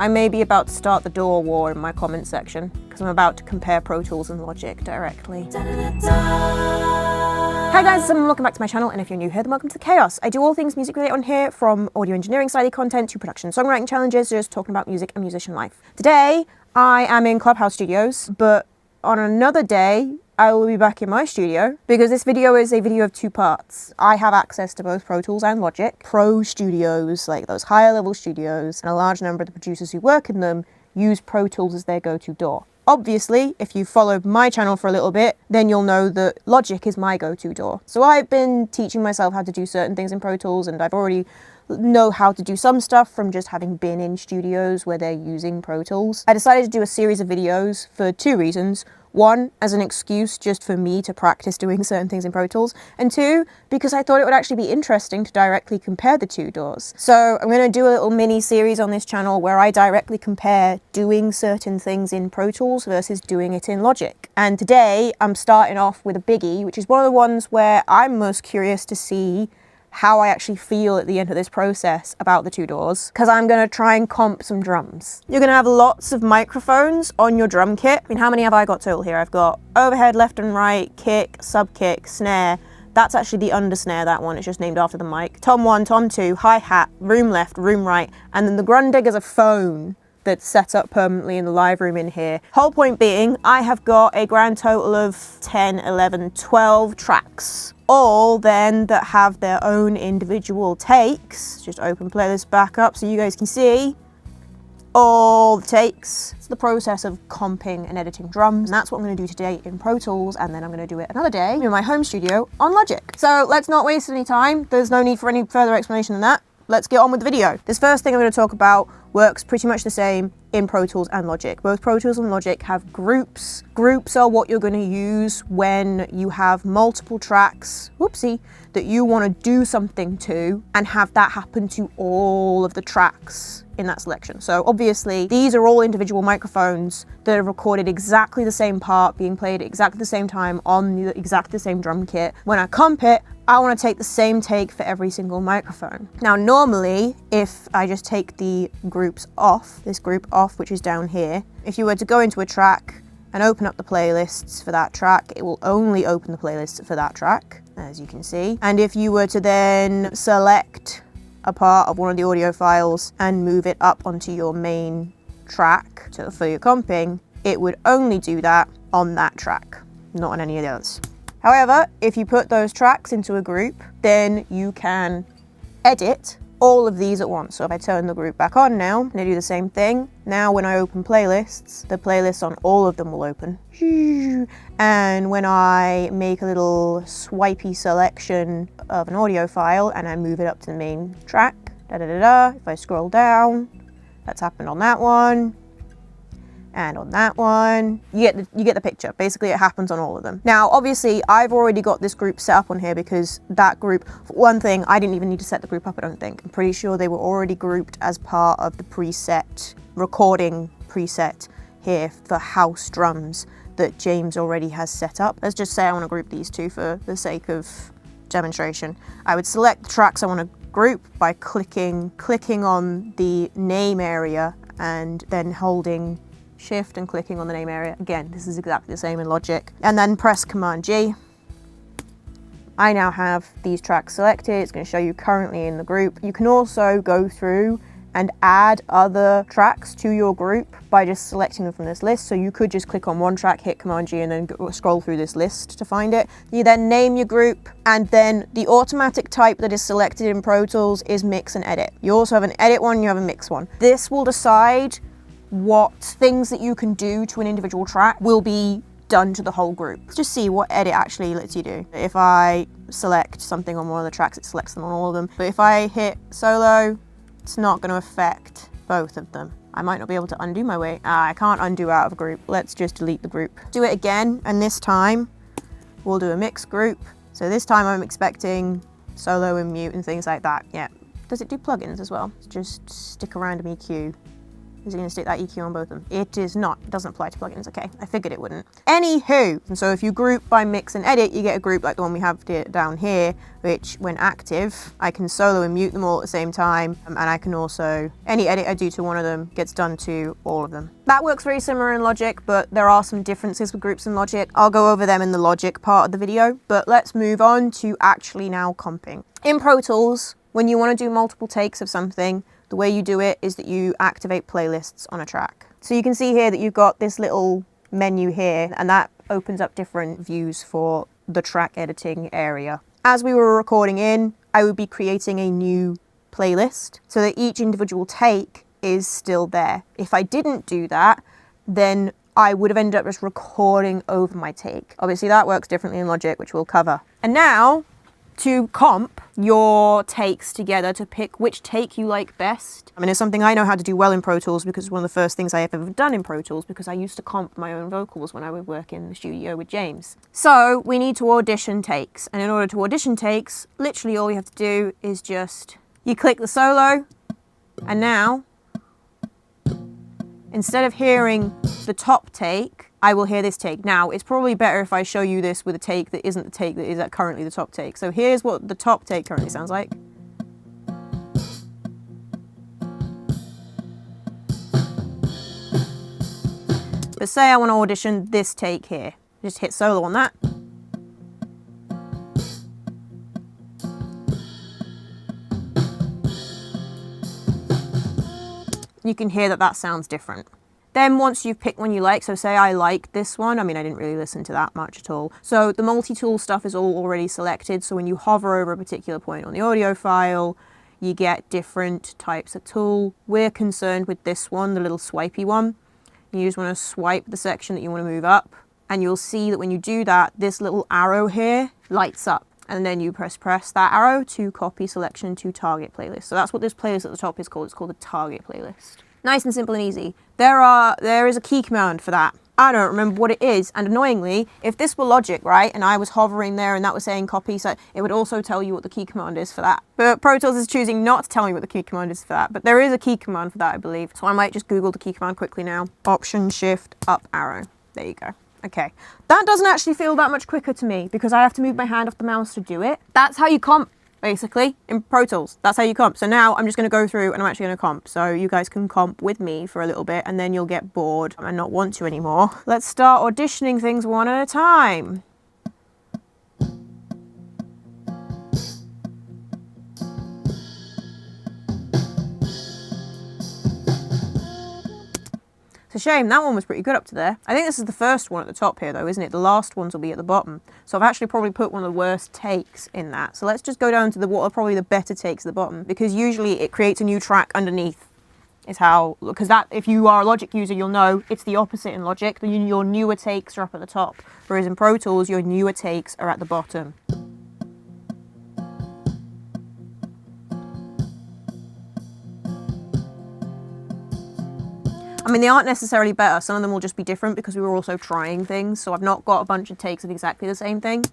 I may be about to start the DAW war in my comment section, because I'm about to compare Pro Tools and Logic directly. Hi guys, welcome back to my channel, and if you're new here, then welcome to the chaos. I do all things music related on here, from audio engineering style content to production and songwriting challenges, just talking about music and musician life. Today, I am in Clubhouse Studios, but on another day, I will be back in my studio, because this video is a video of two parts. I have access to both Pro Tools and Logic. Pro studios, like those higher level studios, and a large number of the producers who work in them use Pro Tools as their go-to DAW. Obviously, if you've followed my channel for a little bit, then you'll know that Logic is my go-to DAW. So I've been teaching myself how to do certain things in Pro Tools, and I've already know how to do some stuff from just having been in studios where they're using Pro Tools. I decided to do a series of videos for two reasons. One, as an excuse just for me to practice doing certain things in Pro Tools, and two, because I thought it would actually be interesting to directly compare the two DAWs. So I'm going to do a little mini series on this channel where I directly compare doing certain things in Pro Tools versus doing it in Logic. And today I'm starting off with a biggie, which is one of the ones where I'm most curious to see how I actually feel at the end of this process about the two DAWs, because I'm going to try and comp some drums. You're going to have lots of microphones on your drum kit. I mean, how many have I got total here? I've got overhead, left and right, kick, sub kick, snare. That's actually the under snare, that one. It's just named after the mic. Tom 1, Tom 2, hi-hat, room left, room right, and then the Grundig is a phone that's set up permanently in the live room in here. Whole point being, I have got a grand total of 10, 11, 12 tracks. All then that have their own individual takes. Just open playlist back up so you guys can see all the takes. It's the process of comping and editing drums, and that's what I'm going to do today in Pro Tools, and then I'm going to do it another day in my home studio on Logic. So let's not waste any time. There's no need for any further explanation than that. Let's get on with the video. This first thing I'm going to talk about works pretty much the same in Pro Tools and Logic. Both Pro Tools and Logic have groups. Groups are what you're going to use when you have multiple tracks, whoopsie, that you want to do something to and have that happen to all of the tracks in that selection. So obviously these are all individual microphones that have recorded exactly the same part being played at exactly the same time on exactly the same drum kit. When I comp it, I want to take the same take for every single microphone. Now normally, if I just take the groups off, this group off, which is down here, if you were to go into a track and open up the playlists for that track, it will only open the playlists for that track, as you can see. And if you were to then select a part of one of the audio files and move it up onto your main track for your comping, it would only do that on that track, not on any of the others. However, if you put those tracks into a group, then you can edit all of these at once. So if I turn the group back on now, and I do the same thing, now when I open playlists, the playlists on all of them will open. And when I make a little swipey selection of an audio file and I move it up to the main track, if I scroll down, that's happened on that one, and on that one, you get the picture. Basically, it happens on all of them. Now, obviously, I've already got this group set up on here because that group, for one thing, I didn't even need to set the group up, I don't think. I'm pretty sure they were already grouped as part of the preset, recording preset here for house drums that James already has set up. Let's just say I want to group these two for the sake of demonstration. I would select the tracks I want to group by clicking on the name area and then holding Shift and clicking on the name area. Again, this is exactly the same in Logic. And then press Command G. I now have these tracks selected. It's going to show you currently in the group. You can also go through and add other tracks to your group by just selecting them from this list. So you could just click on one track, hit Command G, and then scroll through this list to find it. You then name your group, and then the automatic type that is selected in Pro Tools is mix and edit. You also have an edit one, you have a mix one. This will decide what things that you can do to an individual track will be done to the whole group. Let's just see what edit actually lets you do. If I select something on one of the tracks, it selects them on all of them. But if I hit solo, it's not going to affect both of them. I might not be able to undo my way. I can't undo out of a group. Let's just delete the group. Do it again, and this time we'll do a mixed group. So this time I'm expecting solo and mute and things like that. Yeah. Does it do plugins as well? Just stick around EQ. Is it going to stick that EQ on both of them? It is not. It doesn't apply to plugins. Okay, I figured it wouldn't. Anywho, and so if you group by mix and edit, you get a group like the one we have down here, which when active, I can solo and mute them all at the same time. And I can also, any edit I do to one of them gets done to all of them. That works very similar in Logic, but there are some differences with groups in Logic. I'll go over them in the Logic part of the video, but let's move on to actually now comping. In Pro Tools, when you want to do multiple takes of something, the way you do it is that you activate playlists on a track. So you can see here that you've got this little menu here, and that opens up different views for the track editing area. As we were recording in, I would be creating a new playlist so that each individual take is still there. If I didn't do that, then I would have ended up just recording over my take. Obviously that works differently in Logic, which we'll cover. And now, to comp your takes together to pick which take you like best. I mean, it's something I know how to do well in Pro Tools because it's one of the first things I have ever done in Pro Tools because I used to comp my own vocals when I would work in the studio with James. So we need to audition takes. And in order to audition takes, literally all you have to do is just, you click the solo, and now, instead of hearing the top take, I will hear this take. Now, it's probably better if I show you this with a take that isn't the take that is currently the top take. So here's what the top take currently sounds like. But say I want to audition this take here. Just hit solo on that. You can hear that that sounds different. Then once you've picked one you like, so say I like this one, I mean I didn't really listen to that much at all. So the multi-tool stuff is all already selected, so when you hover over a particular point on the audio file, you get different types of tool. We're concerned with this one, the little swipey one. You just want to swipe the section that you want to move up, and you'll see that when you do that, this little arrow here lights up. And then you press that arrow to copy selection to target playlist. So that's what this playlist at the top is called. It's called the target playlist. Nice and simple and easy. There is a key command for that. I don't remember what it is, and annoyingly, if this were Logic, right, and I was hovering there and that was saying copy, so it would also tell you what the key command is for that. But Pro Tools is choosing not to tell me what the key command is for that, but there is a key command for that, I believe. So I might just Google the key command quickly now. Option Shift Up Arrow. There you go. Okay. That doesn't actually feel that much quicker to me because I have to move my hand off the mouse to do it. That's how you comp, basically, in Pro Tools. That's how you comp. So now I'm just going to go through and I'm actually going to comp. So you guys can comp with me for a little bit and then you'll get bored and not want to anymore. Let's start auditioning things one at a time. It's a shame, that one was pretty good up to there. I think this is the first one at the top here though, isn't it? The last ones will be at the bottom. So I've actually probably put one of the worst takes in that. So let's just go down to what are probably the better takes at the bottom, because usually it creates a new track underneath. Is how, because that, if you are a Logic user, you'll know it's the opposite in Logic. Your newer takes are up at the top, whereas in Pro Tools, your newer takes are at the bottom. I mean, they aren't necessarily better. Some of them will just be different because we were also trying things. So I've not got a bunch of takes of exactly the same thing.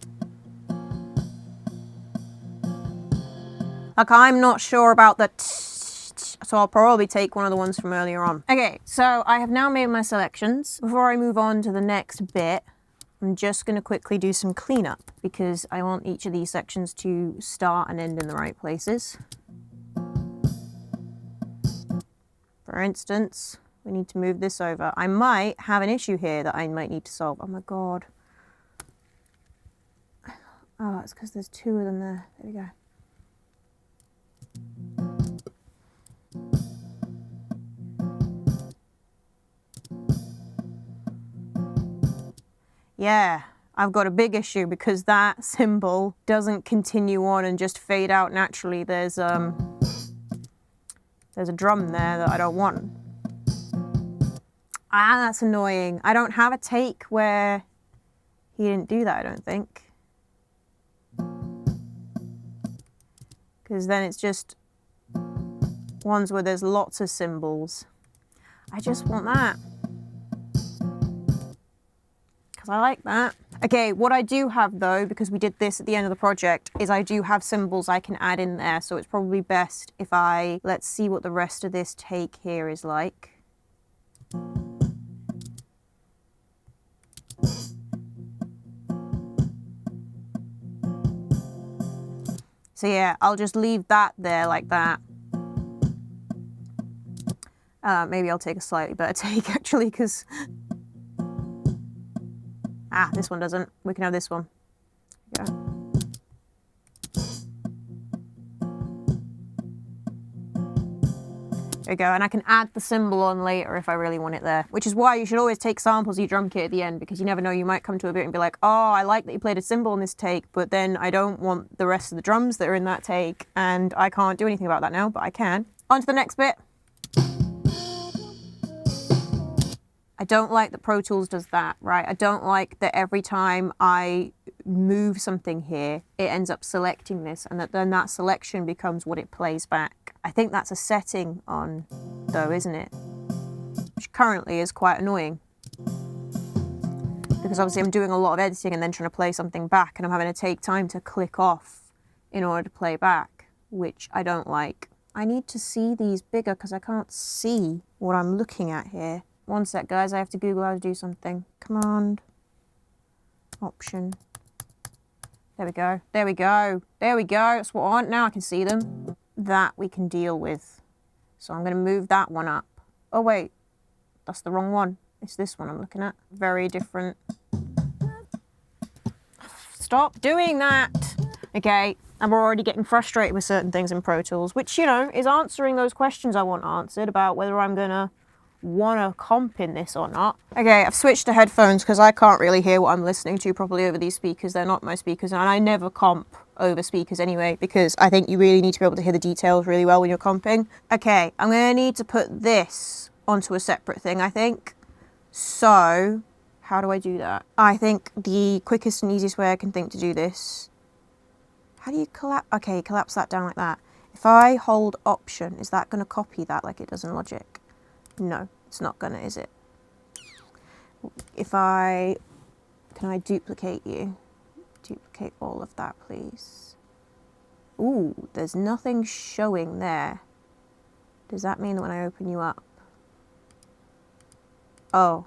Like, I'm not sure about the so I'll probably take one of the ones from earlier on. Okay, so I have now made my selections. Before I move on to the next bit, I'm just going to quickly do some cleanup because I want each of these sections to start and end in the right places. For instance, we need to move this over. I might have an issue here that I might need to solve. Oh my god. Oh, it's because there's two of them there. There we go. Yeah, I've got a big issue because that symbol doesn't continue on and just fade out naturally. There's a drum there that I don't want. Ah, that's annoying. I don't have a take where he didn't do that, I don't think. Because then it's just ones where there's lots of symbols. I just want that. Because I like that. Okay, what I do have though, because we did this at the end of the project, is I do have symbols I can add in there. So it's probably best if let's see what the rest of this take here is like. So yeah, I'll just leave that there like that. Maybe I'll take a slightly better take actually, because this one doesn't. We can have this one. Yeah. There we go, and I can add the symbol on later if I really want it there, which is why you should always take samples of your drum kit at the end, because you never know, you might come to a bit and be like, oh, I like that you played a cymbal in this take, but then I don't want the rest of the drums that are in that take, and I can't do anything about that now, but I can. On to the next bit. I don't like that Pro Tools does that, right? I don't like that every time I move something here, it ends up selecting this, and that then that selection becomes what it plays back. I think that's a setting on, though, isn't it? Which currently is quite annoying. Because obviously I'm doing a lot of editing and then trying to play something back, and I'm having to take time to click off in order to play back, which I don't like. I need to see these bigger because I can't see what I'm looking at here. One sec, guys, I have to Google how to do something. Command, Option. There we go, there we go, there we go. That's what I want. Now I can see them. That we can deal with. So I'm going to move that one up. Oh wait, that's the wrong one. It's this one I'm looking at. Very different. Stop doing that. Okay, I'm already getting frustrated with certain things in Pro Tools, which, you know, is answering those questions I want answered about whether I'm going to want to comp in this or not. Okay, I've switched to headphones because I can't really hear what I'm listening to properly over these speakers. They're not my speakers, and I never comp over speakers anyway, because I think you really need to be able to hear the details really well when you're comping. Okay, I'm going to need to put this onto a separate thing, I think. So, how do I do that? I think the quickest and easiest way I can think to do this... How do you collapse? Okay, collapse that down like that. If I hold Option, is that going to copy that like it does in Logic? No, it's not gonna, is it? If I... Can I duplicate you? Duplicate all of that, please. Ooh, there's nothing showing there. Does that mean that when I open you up... Oh,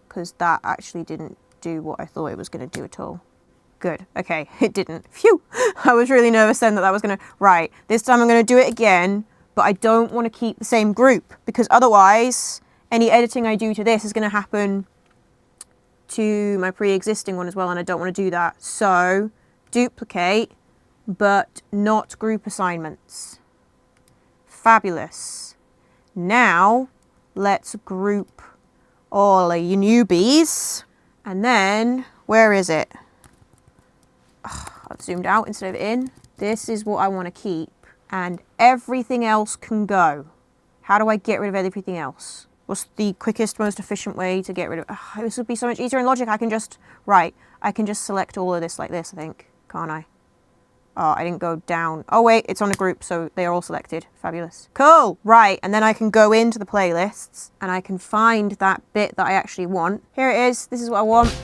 because that actually didn't do what I thought it was going to do at all. Good. Okay, it didn't. Phew! I was really nervous then that that was going to... Right, this time I'm going to do it again, but I don't want to keep the same group, because otherwise any editing I do to this is going to happen to my pre-existing one as well, and I don't want to do that. So, duplicate, but not group assignments. Fabulous. Now, let's group all of you newbies, and then, where is it? I've zoomed out instead of in. This is what I want to keep, and everything else can go. How do I get rid of everything else? What's the quickest, most efficient way to get rid of... this would be so much easier in Logic. I can just... Right, I can just select all of this like this, I think. Can't I? Oh, I didn't go down. Oh wait, it's on a group, so they are all selected. Fabulous. Cool! Right, and then I can go into the playlists, and I can find that bit that I actually want. Here it is. This is what I want.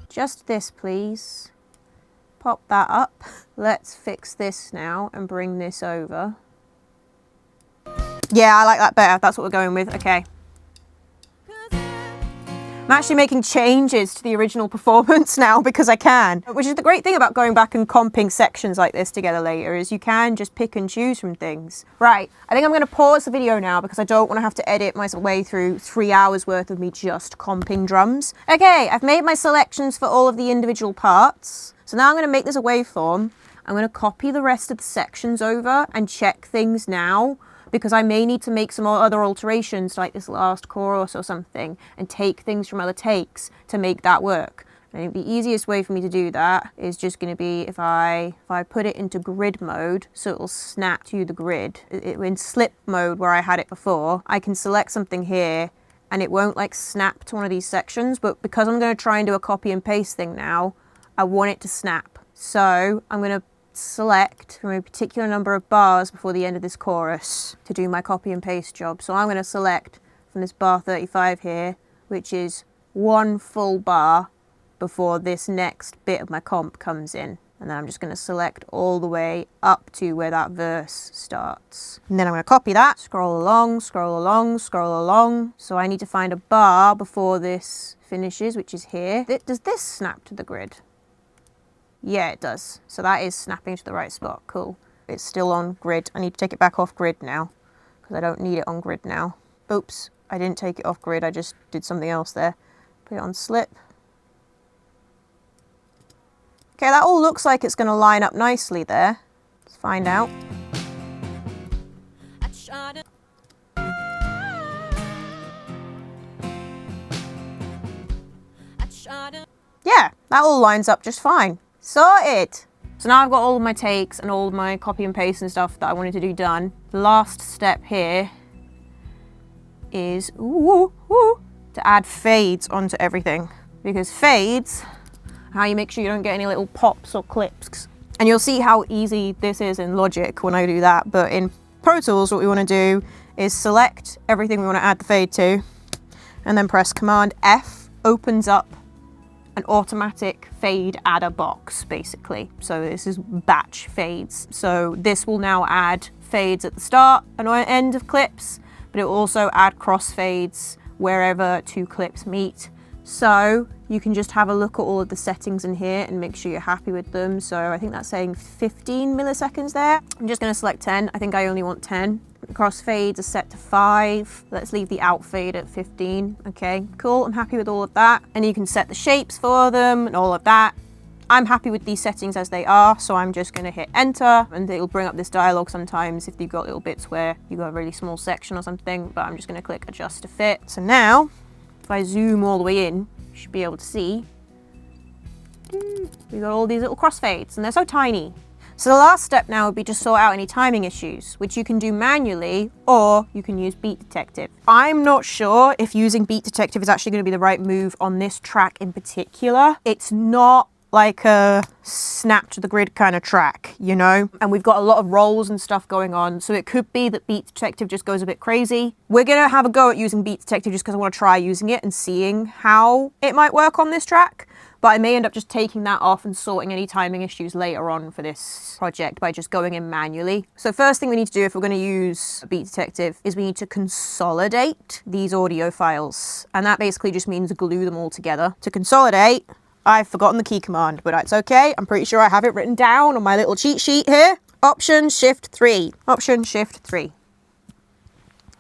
Just this, please. Pop that up. Let's fix this now and bring this over. Yeah, I like that better. That's what we're going with. Okay. I'm actually making changes to the original performance now because I can. Which is the great thing about going back and comping sections like this together later, is you can just pick and choose from things. Right, I think I'm going to pause the video now because I don't want to have to edit my way through 3 hours worth of me just comping drums. Okay, I've made my selections for all of the individual parts. So now I'm going to make this a waveform. I'm going to copy the rest of the sections over and check things now, because I may need to make some other alterations like this last chorus or something and take things from other takes to make that work. I think the easiest way for me to do that is just going to be if I put it into grid mode, so it will snap to the grid. In slip mode where I had it before, I can select something here and it won't like snap to one of these sections, but because I'm going to try and do a copy and paste thing now, I want it to snap. So I'm going to select from a particular number of bars before the end of this chorus to do my copy and paste job. So I'm going to select from this bar 35 here, which is 1 full bar before this next bit of my comp comes in. And then I'm just going to select all the way up to where that verse starts. And then I'm going to copy that, scroll along, scroll along, scroll along. So I need to find a bar before this finishes, which is here. Does this snap to the grid? Yeah, it does. So that is snapping to the right spot. Cool. it's still on grid. I need to take it back off grid now because I don't need it on grid now. Oops, I didn't take it off grid. I just did something else there. Put it on slip. Okay, that all looks like it's going to line up nicely there. Let's find out. Yeah, that all lines up just fine. Sorted! So now I've got all of my takes and all of my copy and paste and stuff that I wanted to do done. The last step here is to add fades onto everything. Because fades, how you make sure you don't get any little pops or clips. And you'll see how easy this is in Logic when I do that. But in Pro Tools, what we want to do is select everything we want to add the fade to, and then press Command F, opens up an automatic fade adder box, basically. So this is batch fades. So this will now add fades at the start and end of clips, but it will also add crossfades wherever two clips meet. So you can just have a look at all of the settings in here and make sure you're happy with them. So I think that's saying 15 milliseconds there. I'm just going to select 10. I think I only want 10. Crossfades are set to 5. Let's leave the out fade at 15. Okay, cool. I'm happy with all of that. And you can set the shapes for them and all of that. I'm happy with these settings as they are, so I'm just going to hit enter, and it'll bring up this dialog sometimes if you've got little bits where you've got a really small section or something, but I'm just going to click adjust to fit. So now, if I zoom all the way in, you should be able to see we've got all these little crossfades, and they're so tiny. So the last step now would be to sort out any timing issues, which you can do manually, or you can use Beat Detective. I'm not sure if using Beat Detective is actually going to be the right move on this track in particular. It's not like a snap to the grid kind of track, you know? And we've got a lot of rolls and stuff going on, so it could be that Beat Detective just goes a bit crazy. We're gonna have a go at using Beat Detective just because I want to try using it and seeing how it might work on this track. But I may end up just taking that off and sorting any timing issues later on for this project by just going in manually. So first thing we need to do if we're going to use Beat Detective is we need to consolidate these audio files. And that basically just means glue them all together. To consolidate, I've forgotten the key command, but it's okay. I'm pretty sure I have it written down on my little cheat sheet here. Option Shift 3. Option Shift 3.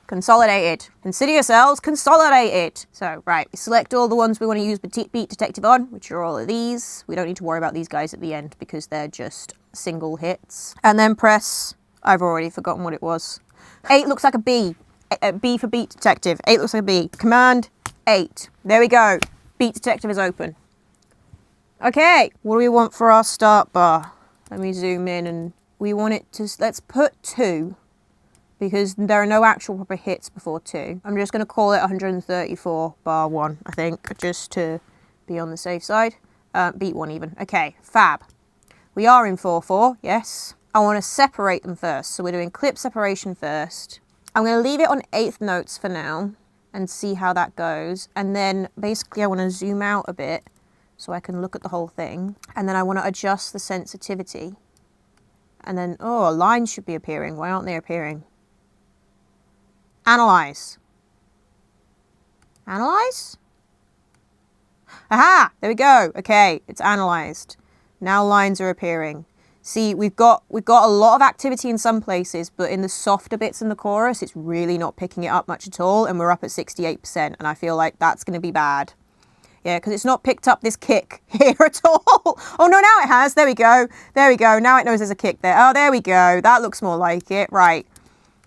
Consolidated. Consider yourselves consolidated. So, right, we select all the ones we want to use Beat Detective on, which are all of these. We don't need to worry about these guys at the end because they're just single hits. And then press, I've already forgotten what it was. 8 looks like a B. B for Beat Detective. 8 looks like a B. Command 8. There we go. Beat Detective is open. Okay, what do we want for our start bar? Let me zoom in, and we want it to, let's put 2. Because there are no actual proper hits before 2. I'm just going to call it 134 bar 1, I think, just to be on the safe side. Beat 1 even. Okay, fab. We are in 4/4, yes. I want to separate them first, so we're doing clip separation first. I'm going to leave it on 1/8 notes for now and see how that goes. And then basically I want to zoom out a bit so I can look at the whole thing. And then I want to adjust the sensitivity. And then, oh, lines should be appearing. Why aren't they appearing? Analyze. Analyze? Aha! There we go. Okay, it's analyzed. Now lines are appearing. See, we've got a lot of activity in some places, but in the softer bits in the chorus, it's really not picking it up much at all, and we're up at 68%, and I feel like that's going to be bad. Yeah, because it's not picked up this kick here at all. Oh, no, now it has. There we go. There we go. Now it knows there's a kick there. Oh, there we go. That looks more like it. Right.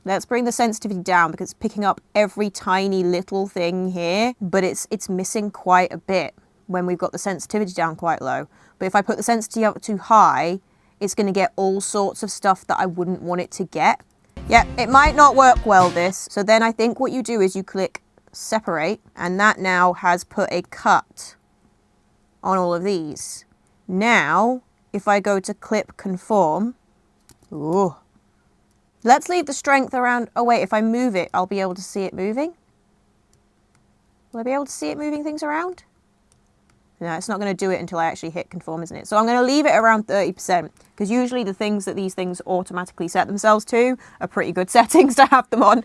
Let's bring the sensitivity down because it's picking up every tiny little thing here, but it's missing quite a bit when we've got the sensitivity down quite low. But if I put the sensitivity up too high, it's going to get all sorts of stuff that I wouldn't want it to get. Yeah, it might not work well, this. So then I think what you do is you click separate, and that now has put a cut on all of these. Now, if I go to clip conform, ooh. Let's leave the strength around. Oh wait, if I move it, I'll be able to see it moving. Will I be able to see it moving things around? No, it's not going to do it until I actually hit conform, isn't it? So I'm going to leave it around 30%, because usually the things that these things automatically set themselves to are pretty good settings to have them on.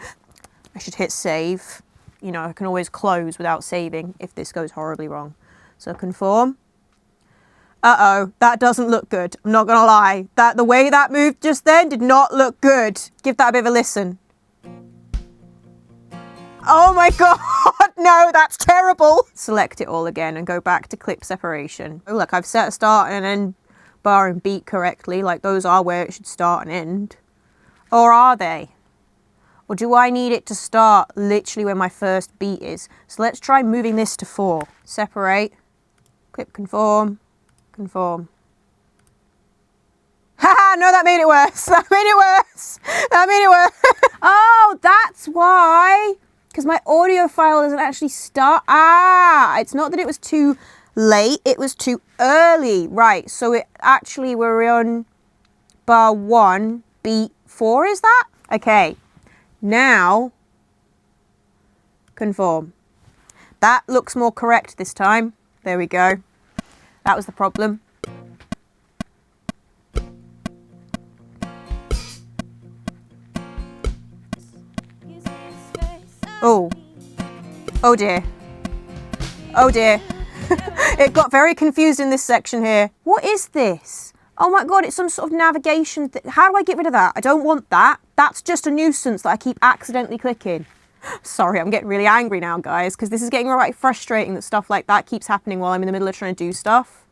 I should hit save. You know, I can always close without saving if this goes horribly wrong. So conform. Uh-oh, that doesn't look good. I'm not gonna lie. The way that moved just then did not look good. Give that a bit of a listen. Oh my god, no, that's terrible. Select it all again and go back to clip separation. Oh look, I've set a start and an end bar and beat correctly, like those are where it should start and end. Or are they? Or do I need it to start literally where my first beat is? So let's try moving this to 4. Separate, clip conform, conform. Haha, no, that made it worse. That made it worse. That made it worse. Oh, that's why. Because my audio file doesn't actually start. Ah, it's not that it was too late, it was too early. Right, so it actually, we're on bar 1, beat 4, is that? Okay, now, conform. That looks more correct this time. There we go. That was the problem. Oh. Oh dear. Oh dear. It got very confused in this section here. What is this? Oh my god, it's some sort of navigation thing. How do I get rid of that? I don't want that. That's just a nuisance that I keep accidentally clicking. Sorry, I'm getting really angry now, guys, because this is getting right frustrating that stuff like that keeps happening while I'm in the middle of trying to do stuff.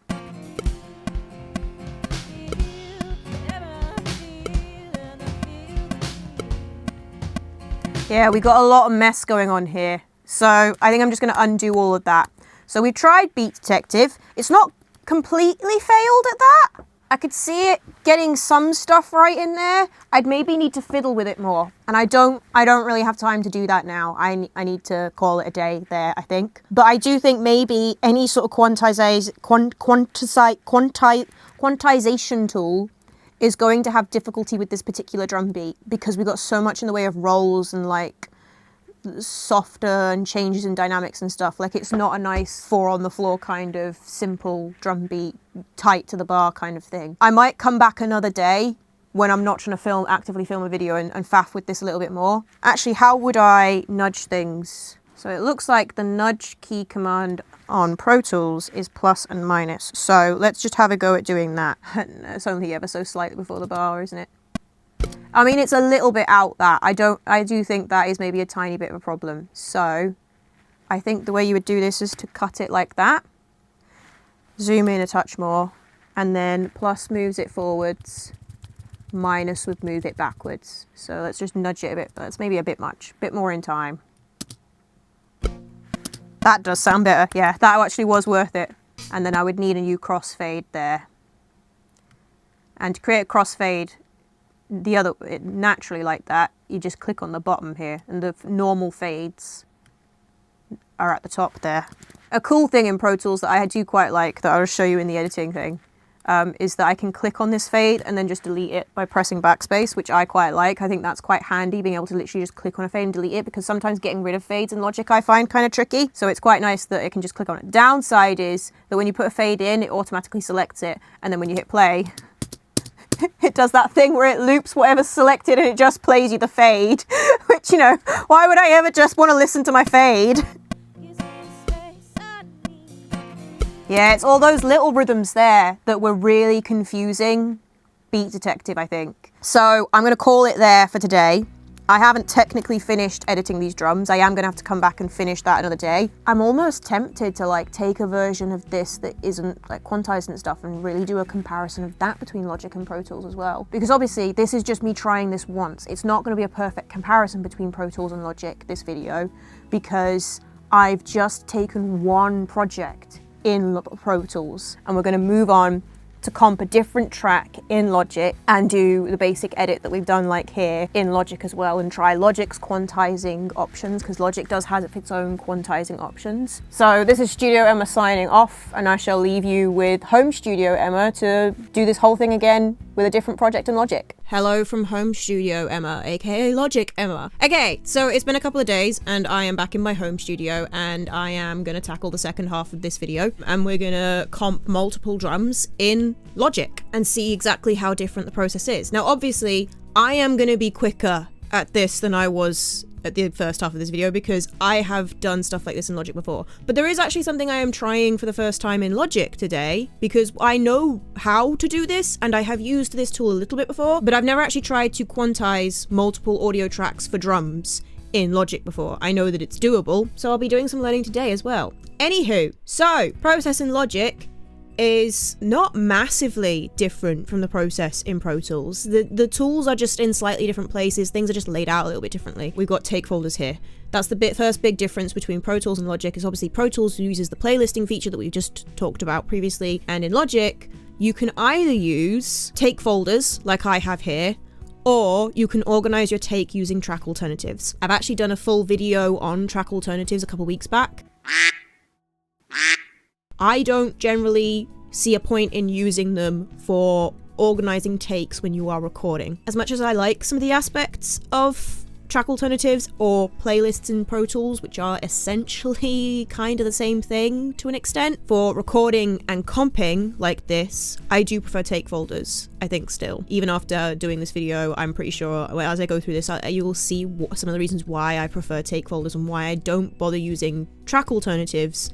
Yeah, we got a lot of mess going on here. So I think I'm just going to undo all of that. So we've tried Beat Detective. It's not completely failed at that. I could see it getting some stuff right in there. I'd maybe need to fiddle with it more. And I don't really have time to do that now. I need to call it a day there, I think. But I do think maybe any sort of quantization tool is going to have difficulty with this particular drum beat because we got so much in the way of rolls and like softer and changes in dynamics and stuff. Like it's not a nice 4 on the floor kind of simple drum beat, tight to the bar kind of thing. I might come back another day when I'm not trying to actively film a video and faff with this a little bit more. Actually, how would I nudge things? So it looks like the nudge key command on Pro Tools is plus and minus. So let's just have a go at doing that. It's only ever so slightly before the bar, isn't it? I mean, it's a little bit out that. I do think that is maybe a tiny bit of a problem. So I think the way you would do this is to cut it like that. Zoom in a touch more. And then plus moves it forwards. Minus would move it backwards. So let's just nudge it a bit. That's maybe a bit much. A bit more in time. That does sound better. Yeah, that actually was worth it. And then I would need a new crossfade there. And to create a crossfade, naturally like that, you just click on the bottom here and the normal fades are at the top there. A cool thing in Pro Tools that I do quite like, that I'll show you in the editing thing, is that I can click on this fade and then just delete it by pressing backspace, which I quite like. I think that's quite handy, being able to literally just click on a fade and delete it, because sometimes getting rid of fades in Logic I find kind of tricky. So it's quite nice that it can just click on it. Downside is that when you put a fade in, it automatically selects it, and then when you hit play, it does that thing where it loops whatever's selected and it just plays you the fade, which, you know, why would I ever just want to listen to my fade? Yeah, it's all those little rhythms there that were really confusing Beat Detective, I think. So I'm going to call it there for today. I haven't technically finished editing these drums. I am going to have to come back and finish that another day. I'm almost tempted to like take a version of this that isn't like quantized and stuff and really do a comparison of that between Logic and Pro Tools as well. Because obviously this is just me trying this once. It's not going to be a perfect comparison between Pro Tools and Logic, this video, because I've just taken one project in Pro Tools and we're going to move on to comp a different track in Logic and do the basic edit that we've done like here in Logic as well, and try Logic's quantizing options, because Logic does have its own quantizing options. So this is Studio Emma signing off, and I shall leave you with Home Studio Emma to do this whole thing again with a different project in Logic. Hello from Home Studio Emma, aka Logic Emma. Okay, so it's been a couple of days and I am back in my home studio and I am gonna tackle the second half of this video, and we're gonna comp multiple drums in Logic and see exactly how different the process is. Now obviously I am gonna be quicker at this than I was at the first half of this video because I have done stuff like this in Logic before. But there is actually something I am trying for the first time in Logic today because I know how to do this and I have used this tool a little bit before, but I've never actually tried to quantize multiple audio tracks for drums in Logic before. I know that it's doable, so I'll be doing some learning today as well. Anywho, so process in Logic is not massively different from the process in Pro Tools. The tools are just in slightly different places. Things are just laid out a little bit differently. We've got take folders here. That's the first big difference between Pro Tools and Logic is obviously Pro Tools uses the playlisting feature that we just talked about previously. And in Logic, you can either use take folders like I have here, or you can organize your take using track alternatives. I've actually done a full video on track alternatives a couple weeks back. I don't generally see a point in using them for organizing takes when you are recording. As much as I like some of the aspects of track alternatives or playlists in Pro Tools, which are essentially kind of the same thing to an extent, for recording and comping like this, I do prefer take folders, I think still. Even after doing this video, I'm pretty sure as I go through this, you will see some of the reasons why I prefer take folders and why I don't bother using track alternatives,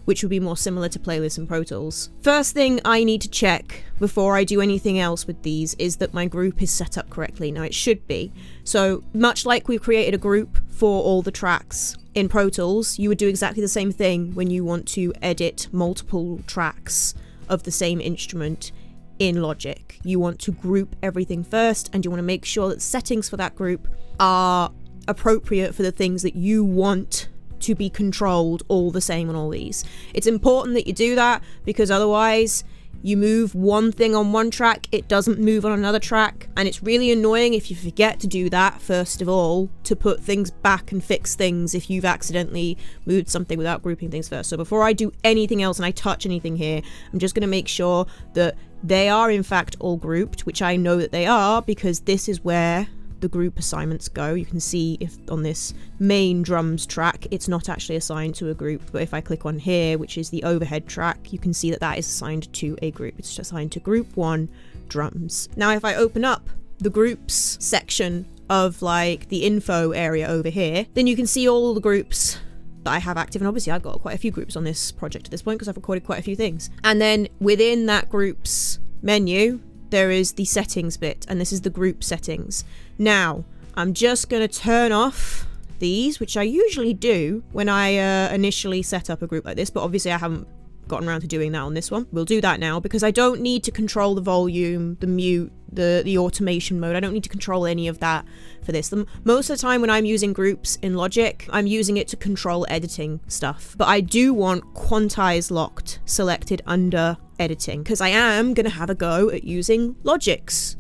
which would be more similar to playlists in Pro Tools. First thing I need to check before I do anything else with these is that my group is set up correctly. Now it should be. So much like we've created a group for all the tracks in Pro Tools, you would do exactly the same thing when you want to edit multiple tracks of the same instrument in Logic. You want to group everything first and you want to make sure that settings for that group are appropriate for the things that you want to be controlled all the same on all these. It's important that you do that because otherwise you move one thing on one track, it doesn't move on another track, and it's really annoying if you forget to do that first of all, to put things back and fix things if you've accidentally moved something without grouping things first. So before I do anything else and I touch anything here, I'm just going to make sure that they are in fact all grouped, which I know that they are because this is where the group assignments go. You can see if on this main drums track it's not actually assigned to a group, but if I click on here, which is the overhead track, you can see that that is assigned to a group. It's assigned to group 1 drums. Now if I open up the groups section of like the info area over here, then you can see all the groups that I have active, and obviously I've got quite a few groups on this project at this point because I've recorded quite a few things. And then within that groups menu there is the settings bit, and this is the group settings. Now, I'm just going to turn off these, which I usually do when I initially set up a group like this, but obviously I haven't gotten around to doing that on this one. We'll do that now because I don't need to control the volume, the mute, the automation mode. I don't need to control any of that for this. Most of the time when I'm using groups in Logic, I'm using it to control editing stuff, but I do want quantize locked selected under editing because I am going to have a go at using Logic's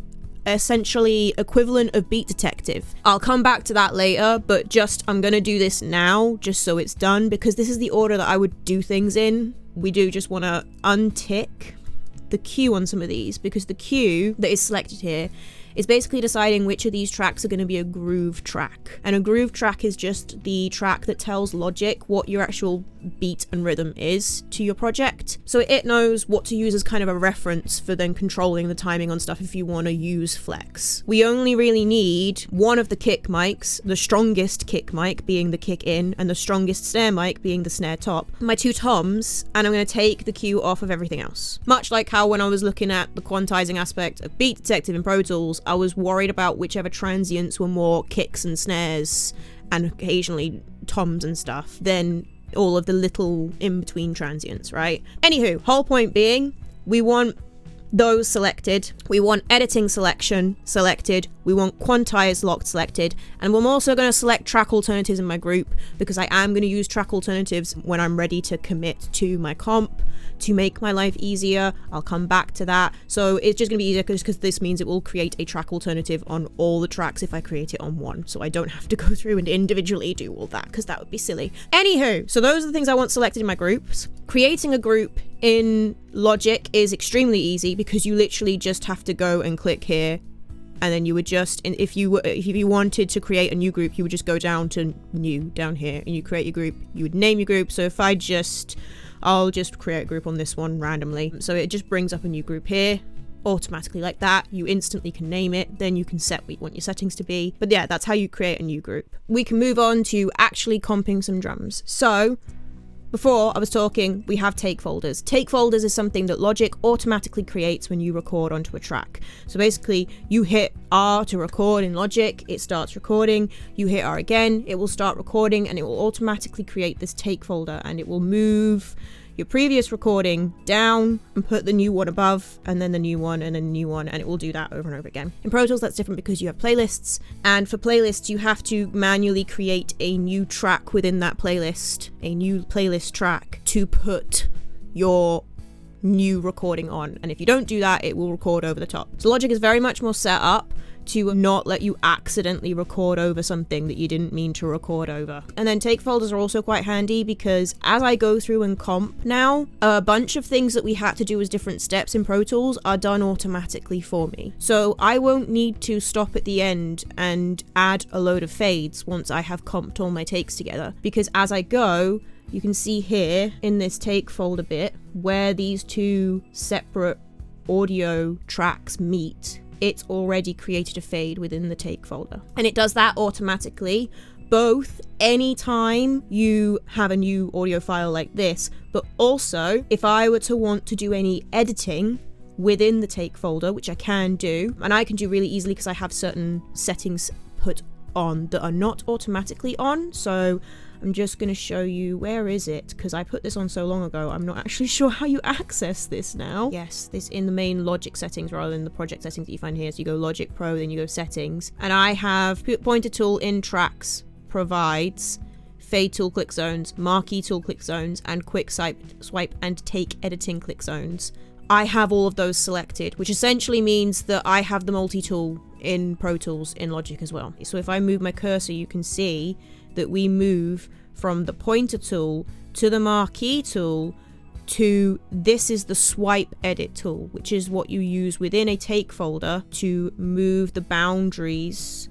essentially equivalent of Beat Detective. I'll come back to that later, but I'm going to do this now just so it's done because this is the order that I would do things in. We do just want to untick the queue on some of these because the queue that is selected here is basically deciding which of these tracks are going to be a groove track. And a groove track is just the track that tells Logic what your actual beat and rhythm is to your project. So it knows what to use as kind of a reference for then controlling the timing on stuff if you want to use flex. We only really need one of the kick mics, the strongest kick mic being the kick in and the strongest snare mic being the snare top, my 2 toms, and I'm going to take the cue off of everything else. Much like how when I was looking at the quantizing aspect of Beat Detective in Pro Tools, I was worried about whichever transients were more kicks and snares and occasionally toms and stuff than all of the little in-between transients, right? Anywho, whole point being, we want those selected, we want editing selection selected, we want quantize locked selected, and I'm also going to select track alternatives in my group because I am going to use track alternatives when I'm ready to commit to my comp to make my life easier. I'll come back to that. So it's just going to be easier because this means it will create a track alternative on all the tracks if I create it on one. So I don't have to go through and individually do all that because that would be silly. Anywho, so those are the things I want selected in my groups. Creating a group in Logic is extremely easy because you literally just have to go and click here, and then you would just, if you wanted to create a new group, you would just go down to new down here and you create your group. You would name your group. So if I'll just create a group on this one randomly. So it just brings up a new group here. automatically like that. You instantly can name it, then you can set what you want your settings to be. But yeah, that's how you create a new group. We can move on to actually comping some drums. So before I was talking, we have take folders. Take folders is something that Logic automatically creates when you record onto a track. So basically you hit R to record in Logic, it starts recording. You hit R again, it will start recording, and it will automatically create this take folder, and it will move your previous recording down and put the new one above, and then the new one, and then the new one, and it will do that over and over again. In Pro Tools, that's different because you have playlists, and for playlists, you have to manually create a new track within that playlist, a new playlist track to put your new recording on. And if you don't do that, it will record over the top. So Logic is very much more set up to not let you accidentally record over something that you didn't mean to record over. And then take folders are also quite handy because as I go through and comp now, a bunch of things that we had to do as different steps in Pro Tools are done automatically for me. So I won't need to stop at the end and add a load of fades once I have comped all my takes together, because as I go, you can see here in this take folder bit where these two separate audio tracks meet. It's already created a fade within the take folder. And it does that automatically, both anytime you have a new audio file like this, but also if I were to want to do any editing within the take folder, which I can do, and I can do really easily because I have certain settings put on that are not automatically on. So I'm just going to show you, where is it? Because I put this on so long ago, I'm not actually sure how you access this now. Yes, this in the main Logic settings rather than the project settings that you find here. So you go Logic Pro, then you go settings. And I have pointer tool in tracks provides fade tool click zones, marquee tool click zones, and quick swipe and take editing click zones. I have all of those selected, which essentially means that I have the multi-tool in Pro Tools in Logic as well. So if I move my cursor, you can see that we move from the pointer tool to the marquee tool to this is the swipe edit tool, which is what you use within a take folder to move the boundaries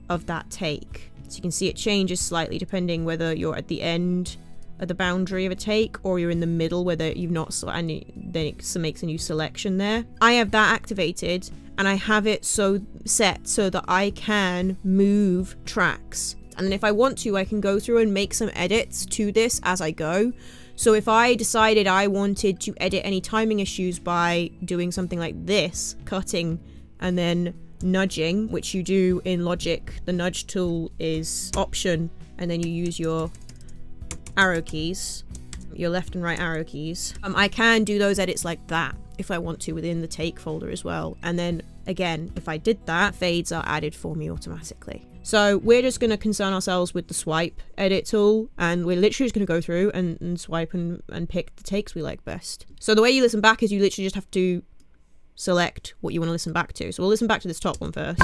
of that take. So you can see it changes slightly depending whether you're at the end of the boundary of a take or you're in the middle whether you've not, and then it makes a new selection there. I have that activated and I have it so set so that I can move tracks. And then if I want to, I can go through and make some edits to this as I go. So if I decided I wanted to edit any timing issues by doing something like this, cutting and then nudging, which you do in Logic, the nudge tool is Option, and then you use your arrow keys, your left and right arrow keys. I can do those edits like that if I want to within the take folder as well. And then again, if I did that, fades are added for me automatically. So we're just going to concern ourselves with the swipe edit tool, and we're literally just going to go through and swipe and pick the takes we like best. So the way you listen back is you literally just have to select what you want to listen back to. So we'll listen back to this top one first.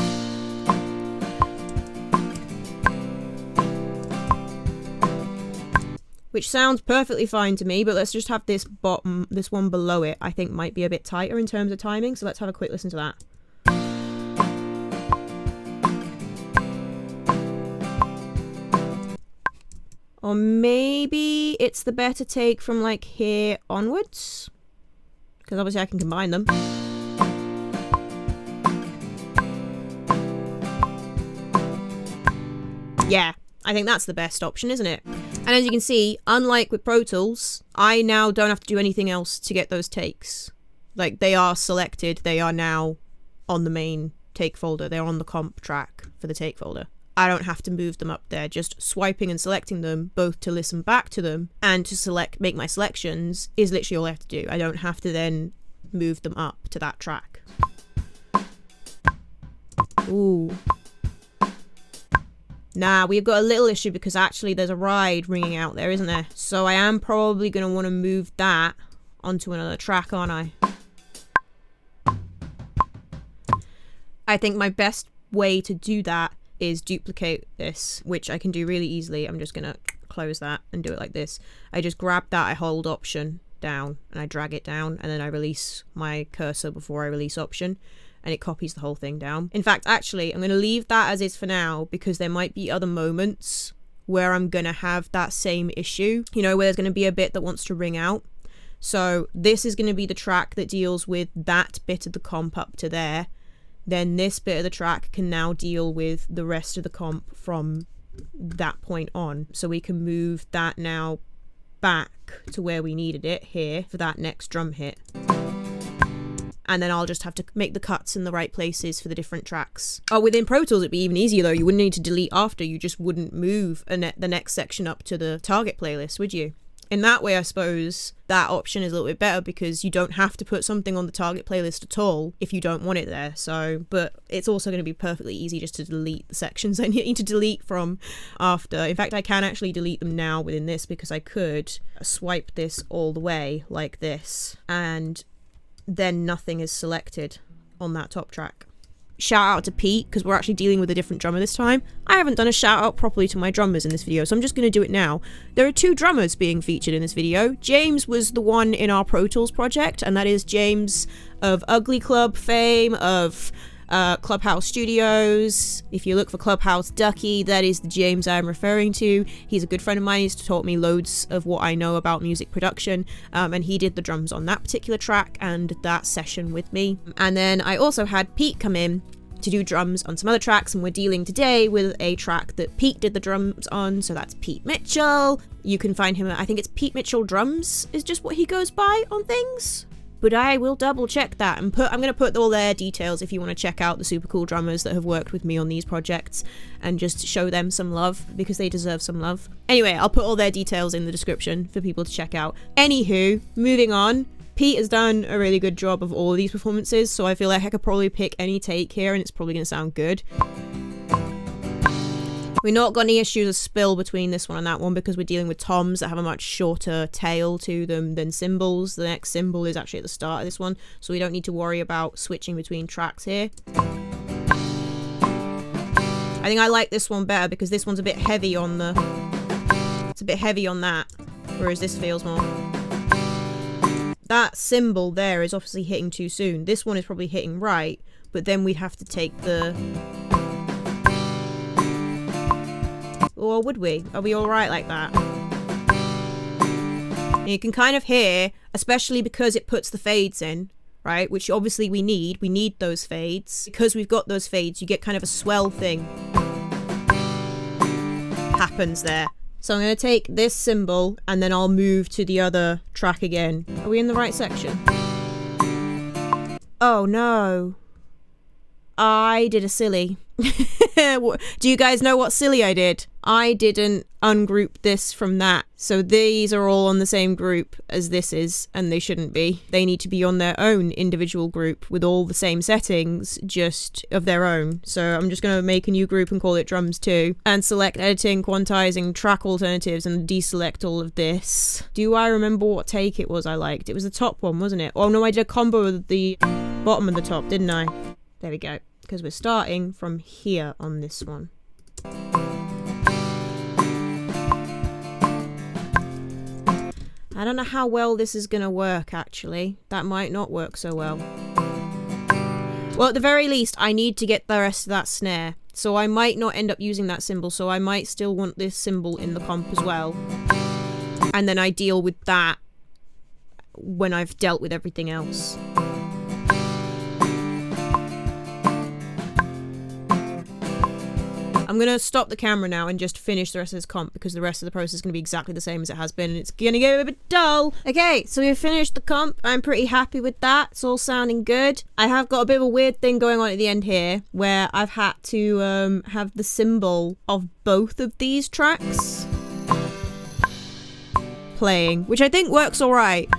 Which sounds perfectly fine to me, but let's just have this bottom, this one below it, I think might be a bit tighter in terms of timing. So let's have a quick listen to that. Or maybe it's the better take from like here onwards, because obviously I can combine them. Yeah, I think that's the best option, isn't it? And as you can see, unlike with Pro Tools, I now don't have to do anything else to get those takes. Like, they are selected, they are now on the main take folder, they're on the comp track for the take folder. I don't have to move them up there, just swiping and selecting them, both to listen back to them and to make my selections is literally all I have to do. I don't have to then move them up to that track. Ooh. Nah, we've got a little issue because actually there's a ride ringing out there, isn't there? So I am probably going to want to move that onto another track, aren't I? I think my best way to do that is duplicate this, which I can do really easily. I'm just going to close that and do it like this. I just grab that, I hold Option down and I drag it down, and then I release my cursor before I release Option, and it copies the whole thing down. In fact, actually, I'm going to leave that as is for now because there might be other moments where I'm going to have that same issue, you know, where there's going to be a bit that wants to ring out. So this is going to be the track that deals with that bit of the comp up to there. Then this bit of the track can now deal with the rest of the comp from that point on. So we can move that now back to where we needed it here for that next drum hit. And then I'll just have to make the cuts in the right places for the different tracks. Oh, within Pro Tools it'd be even easier though. You wouldn't need to delete after, you just wouldn't move the next section up to the target playlist, would you? In that way, I suppose that option is a little bit better because you don't have to put something on the target playlist at all if you don't want it there. So, but it's also going to be perfectly easy just to delete the sections I need to delete from after. In fact, I can actually delete them now within this because I could swipe this all the way like this and then nothing is selected on that top track. Shout out to Pete, because we're actually dealing with a different drummer this time. I haven't done a shout out properly to my drummers in this video, so I'm just going to do it now. There are 2 drummers being featured in this video. James was the one in our Pro Tools project, and that is James of Ugly Club fame, of Clubhouse Studios. If you look for Clubhouse Ducky, that is the James I'm referring to. He's a good friend of mine. He's taught me loads of what I know about music production, and he did the drums on that particular track and that session with me. And then I also had Pete come in to do drums on some other tracks, and we're dealing today with a track that Pete did the drums on, so that's Pete Mitchell. You can find him I think it's Pete Mitchell Drums is just what he goes by on things. But I will double check that and I'm going to put all their details if you want to check out the super cool drummers that have worked with me on these projects and just show them some love because they deserve some love. Anyway, I'll put all their details in the description for people to check out. Anywho, moving on. Pete has done a really good job of all of these performances, so I feel like I could probably pick any take here and it's probably going to sound good. We're not got any issues of spill between this one and that one because we're dealing with toms that have a much shorter tail to them than cymbals. The next cymbal is actually at the start of this one, so we don't need to worry about switching between tracks here. I think I like this one better because this one's a bit heavy on the... It's a bit heavy on that, whereas this feels more... That cymbal there is obviously hitting too soon. This one is probably hitting right, but then we'd have to take the... Or would we? Are we alright like that? And you can kind of hear, especially because it puts the fades in, right? Which obviously we need. We need those fades. Because we've got those fades, you get kind of a swell thing happens there. So I'm going to take this cymbal and then I'll move to the other track again. Are we in the right section? Oh no. I did a silly. Do you guys know what silly I did? I didn't ungroup this from that. So these are all on the same group as this is, and they shouldn't be. They need to be on their own individual group with all the same settings, just of their own. So I'm just going to make a new group and call it drums 2 and select editing, quantizing, track alternatives and deselect all of this. Do I remember what take it was I liked? It was the top one, wasn't it? Oh no, I did a combo with the bottom and the top, didn't I? There we go. Because we're starting from here on this one. I don't know how well this is going to work, actually. That might not work so well. Well, at the very least, I need to get the rest of that snare. So I might not end up using that cymbal, so I might still want this cymbal in the comp as well. And then I deal with that when I've dealt with everything else. I'm going to stop the camera now and just finish the rest of this comp because the rest of the process is going to be exactly the same as it has been and it's going to get a bit dull. Okay, so we've finished the comp. I'm pretty happy with that. It's all sounding good. I have got a bit of a weird thing going on at the end here where I've had to have the cymbal of both of these tracks playing, which I think works all right.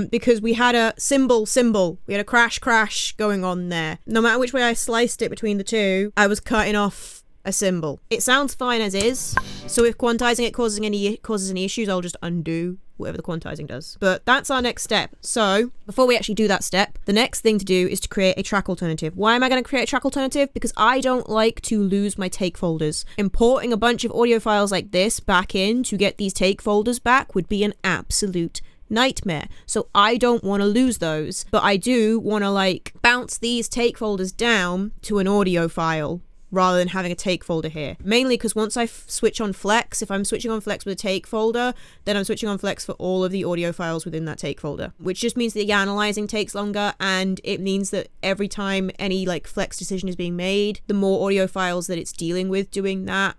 Because we had a cymbal, we had a crash going on there. No matter which way I sliced it between the two, I was cutting off a cymbal. It sounds fine as is, so if quantizing it causes any issues, I'll just undo whatever the quantizing does. But that's our next step. So before we actually do that step, the next thing to do is to create a track alternative. Why am I going to create a track alternative? Because I don't like to lose my take folders. Importing a bunch of audio files like this back in to get these take folders back would be an absolute nightmare. So I don't want to lose those, but I do want to like bounce these take folders down to an audio file rather than having a take folder here. Mainly because once I switch on Flex, if I'm switching on Flex with a take folder, then I'm switching on Flex for all of the audio files within that take folder, which just means the analyzing takes longer, and it means that every time any like Flex decision is being made, the more audio files that it's dealing with doing that,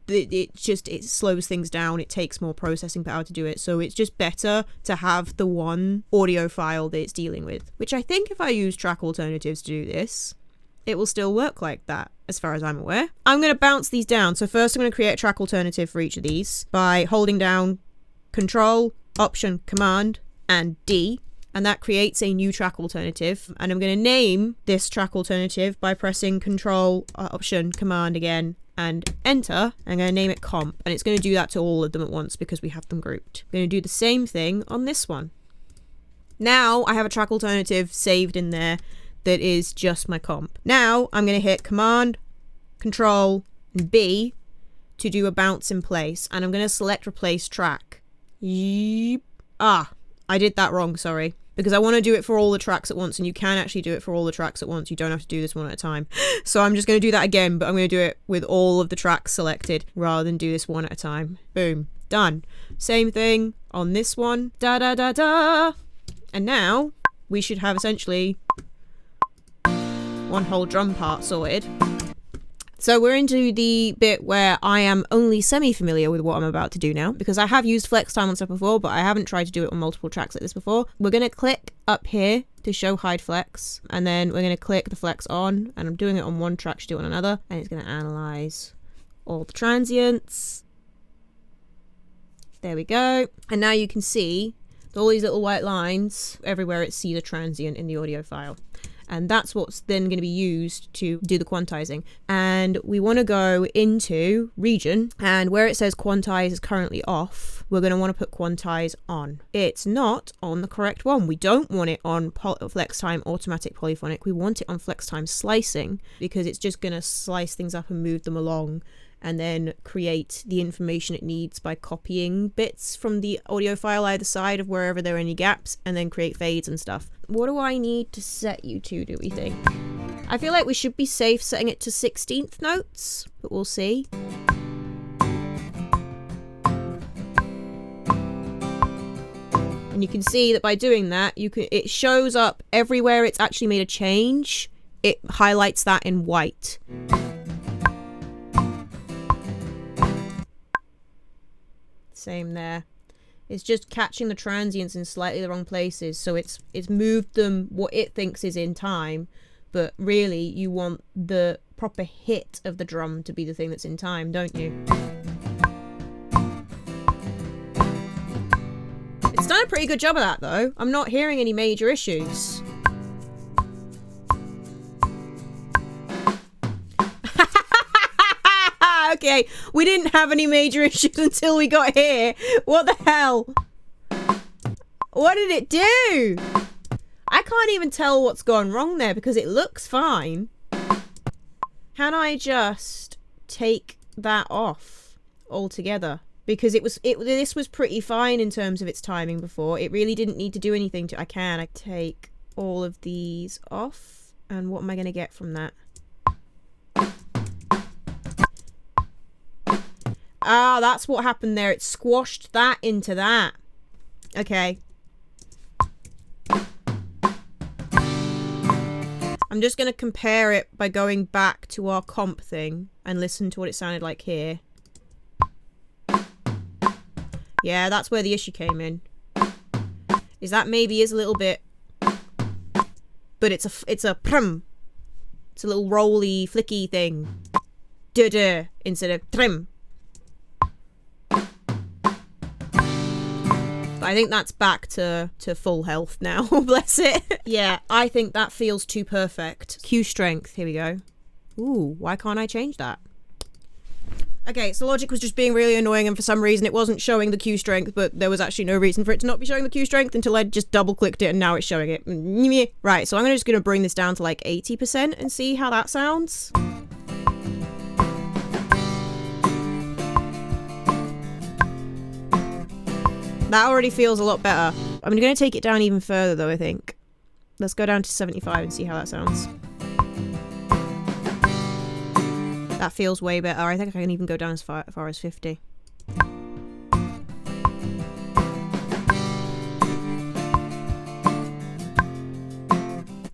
it slows things down. It takes more processing power to do it. So it's just better to have the one audio file that it's dealing with, which I think if I use track alternatives to do this, it will still work like that, as far as I'm aware. I'm going to bounce these down. So first I'm going to create a track alternative for each of these by holding down Control, Option, Command, and D. And that creates a new track alternative. And I'm going to name this track alternative by pressing Control, Option, Command again, and Enter. I'm going to name it Comp. And it's going to do that to all of them at once because we have them grouped. I'm going to do the same thing on this one. Now I have a track alternative saved in there that is just my comp. Now I'm going to hit Command, Control, and B to do a bounce in place, and I'm going to select Replace Track. I did that wrong, sorry, because I want to do it for all the tracks at once, and you can actually do it for all the tracks at once. You don't have to do this one at a time. So I'm just going to do that again, but I'm going to do it with all of the tracks selected rather than do this one at a time. Boom, done. Same thing on this one. Da da da da. And now we should have essentially one whole drum part sorted. So we're into the bit where I am only semi-familiar with what I'm about to do now, because I have used flex time on stuff before, but I haven't tried to do it on multiple tracks like this before. We're going to click up here to show hide flex, and then we're going to click the flex on, and I'm doing it on one track, should do it on another, and it's going to analyze all the transients. There we go. And now you can see all these little white lines everywhere it sees a transient in the audio file. And that's what's then going to be used to do the quantizing. And we want to go into region, and where it says quantize is currently off, we're going to want to put quantize on. It's not on the correct one. We don't want it on flex time automatic polyphonic. We want it on flex time slicing, because it's just going to slice things up and move them along, and then create the information it needs by copying bits from the audio file either side of wherever there are any gaps, and then create fades and stuff. What do I need to set you to, do we think? I feel like we should be safe setting it to 16th notes, but we'll see. And you can see that by doing that, it shows up everywhere it's actually made a change. It highlights that in white. Same there. It's just catching the transients in slightly the wrong places, so it's moved them what it thinks is in time, but really you want the proper hit of the drum to be the thing that's in time, don't you? It's done a pretty good job of that though. I'm not hearing any major issues. Okay, we didn't have any major issues until we got here. What the hell? What did it do? I can't even tell what's gone wrong there because it looks fine. Can I just take that off altogether? Because this was pretty fine in terms of its timing before. It really didn't need to do anything to. I take all of these off, and what am I going to get from that? Ah, that's what happened there. It squashed that into that. Okay. I'm just going to compare it by going back to our comp thing and listen to what it sounded like here. Yeah, that's where the issue came in. Is that maybe is a little bit, but it's a prum. It's a little rolly, flicky thing. Duh instead of trim. I think that's back to full health now. Bless it. Yeah, I think that feels too perfect. Cue strength. Here we go. Ooh, why can't I change that? Okay, so Logic was just being really annoying, and for some reason it wasn't showing the cue strength, but there was actually no reason for it to not be showing the cue strength until I just double-clicked it, and now it's showing it. Right, so I'm just going to bring this down to like 80% and see how that sounds. That already feels a lot better. I'm going to take it down even further though, I think. Let's go down to 75 and see how that sounds. That feels way better. I think I can even go down as far as 50.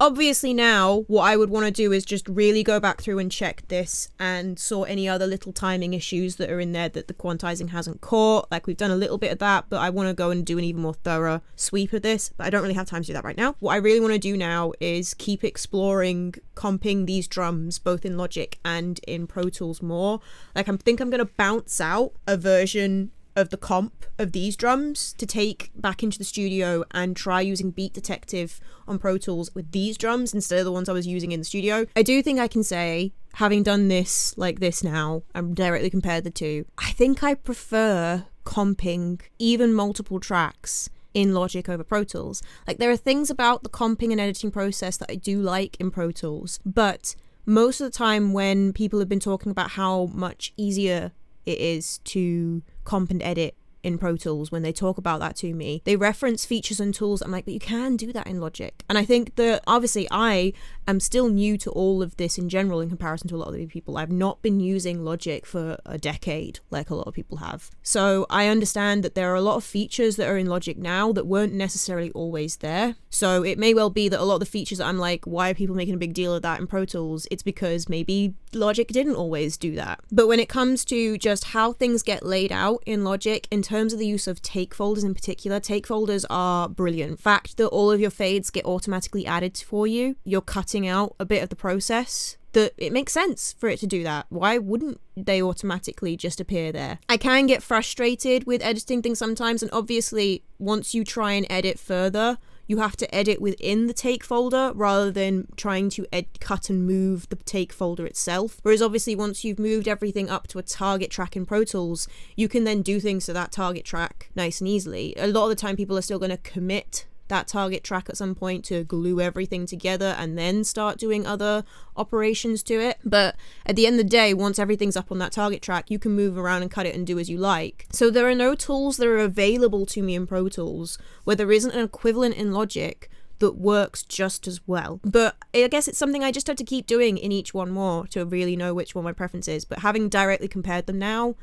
Obviously now, what I would want to do is just really go back through and check this and sort any other little timing issues that are in there that the quantizing hasn't caught. Like, we've done a little bit of that, but I want to go and do an even more thorough sweep of this, but I don't really have time to do that right now. What I really want to do now is keep exploring comping these drums, both in Logic and in Pro Tools more. Like, I think I'm going to bounce out a version of the comp of these drums to take back into the studio and try using Beat Detective on Pro Tools with these drums instead of the ones I was using in the studio. I do think I can say, having done this like this now and directly compared the two, I think I prefer comping even multiple tracks in Logic over Pro Tools. Like, there are things about the comping and editing process that I do like in Pro Tools, but most of the time when people have been talking about how much easier it is to comp and edit in Pro Tools, when they talk about that to me, they reference features and tools. I'm like, but you can do that in Logic. And I think that obviously I am still new to all of this in general in comparison to a lot of the people. I've not been using Logic for a decade like a lot of people have. So I understand that there are a lot of features that are in Logic now that weren't necessarily always there. So it may well be that a lot of the features that I'm like, why are people making a big deal of that in Pro Tools? It's because maybe Logic didn't always do that. But when it comes to just how things get laid out in Logic, in terms of the use of take folders in particular, take folders are brilliant. The fact that all of your fades get automatically added for you, you're cutting out a bit of the process. That it makes sense for it to do that. Why wouldn't they automatically just appear there? I can get frustrated with editing things sometimes, and obviously once you try and edit further, you have to edit within the take folder rather than trying to cut and move the take folder itself. Whereas obviously once you've moved everything up to a target track in Pro Tools, you can then do things to that target track nice and easily. A lot of the time people are still going to commit that target track at some point to glue everything together and then start doing other operations to it. But at the end of the day, once everything's up on that target track, you can move around and cut it and do as you like. So there are no tools that are available to me in Pro Tools where there isn't an equivalent in Logic that works just as well. But I guess it's something I just have to keep doing in each one more to really know which one my preference is. But having directly compared them now,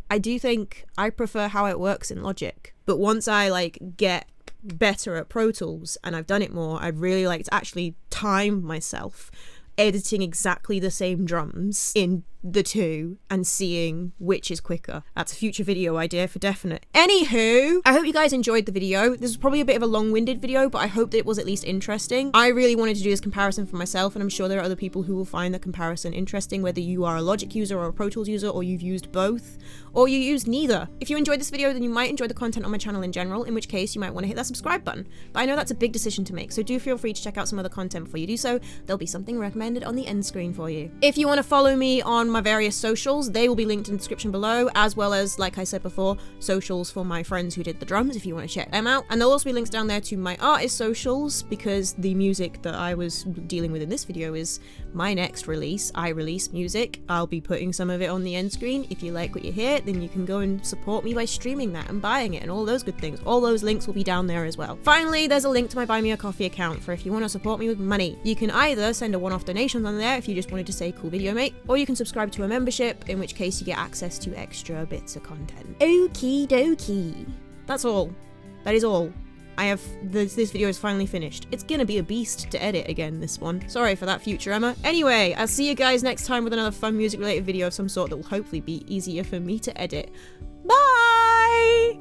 I do think I prefer how it works in Logic. But once I get better at Pro Tools and I've done it more, I'd really like to actually time myself editing exactly the same drums in the two and seeing which is quicker. That's a future video idea for definite. Anywho, I hope you guys enjoyed the video. This was probably a bit of a long-winded video, but I hope that it was at least interesting. I really wanted to do this comparison for myself, and I'm sure there are other people who will find the comparison interesting, whether you are a Logic user or a Pro Tools user, or you've used both, or you used neither. If you enjoyed this video, then you might enjoy the content on my channel in general, in which case you might want to hit that subscribe button. But I know that's a big decision to make, so do feel free to check out some other content before you do so. There'll be something recommended on the end screen for you. If you want to follow me on my various socials, they will be linked in the description below, as well as, like I said before, socials for my friends who did the drums if you want to check them out. And there'll also be links down there to my artist socials, because the music that I was dealing with in this video is my next release. I release music. I'll be putting some of it on the end screen. If you like what you hear, then you can go and support me by streaming that and buying it and all those good things. All those links will be down there as well. Finally, there's a link to my Buy Me a Coffee account for if you want to support me with money. You can either send a one-off donation on there if you just wanted to say cool video mate, or you can subscribe to a membership, in which case you get access to extra bits of content. Okie dokie. That's all. That is all. This video is finally finished. It's gonna be a beast to edit again, this one. Sorry for that, future Emma. Anyway, I'll see you guys next time with another fun music related video of some sort that will hopefully be easier for me to edit. Bye!